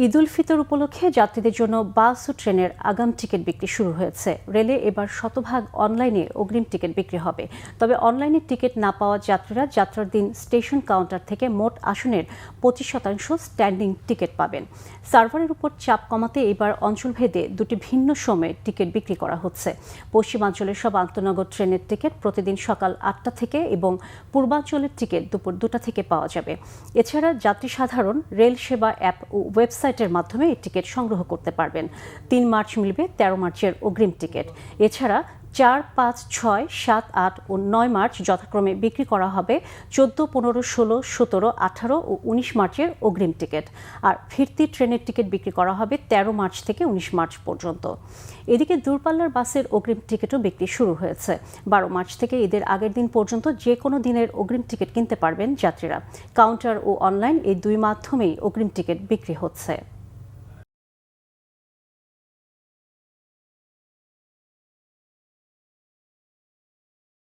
ঈদ উল ফিতর উপলক্ষে যাত্রীদের জন্য বাস ও ট্রেনের আগাম টিকিট বিক্রি শুরু হয়েছে। রেলে এবার শতভাগ অনলাইনে অগ্রিম টিকিট বিক্রি হবে। তবে অনলাইনে টিকিট না পাওয়া যাত্রীরা যাত্রার দিন স্টেশন কাউন্টার থেকে মোট আসনের 25% স্ট্যান্ডিং টিকিট পাবেন। সার্ভারের উপর চাপ কমাতে এবার অঞ্চলভেদে দুটি ভিন্ন সময়ে টিকিট বিক্রি করা হচ্ছে। পশ্চিমাঞ্চলের সব আন্তনগর ট্রেনের টিকিট প্রতিদিন সকাল 8টা থেকে এবং পূর্বাঞ্চলের টিকিট দুপুর 2টা থেকে পাওয়া যাবে। এছাড়া যাত্রী সাধারণ রেল সেবা অ্যাপ ও ওয়েবসাইটের মাধ্যমে এই টিকিট সংগ্রহ করতে পারবেন। 3 মার্চ মিলবে 13 মার্চের অগ্রিম টিকিট। এছাড়া 4, 5, 6, 7, 8 ও 9 মার্চ যথাক্রমে বিক্রি করা হবে 14, 15, 16, 17, 18 ও 19 মার্চের অগ্রিম টিকিট। আর ফিরতি ট্রেনের টিকিট বিক্রি করা হবে 13 মার্চ থেকে 19 মার্চ পর্যন্ত। এদিকে দূরপাল্লার বাসের অগ্রিম টিকিটও বিক্রি শুরু হয়েছে। 12 মার্চ থেকে ঈদের আগের দিন পর্যন্ত যে কোনো দিনের অগ্রিম টিকিট কিনতে পারবেন যাত্রীরা। কাউন্টার ও অনলাইন এই দুই মাধ্যমেই অগ্রিম টিকিট বিক্রি হচ্ছে।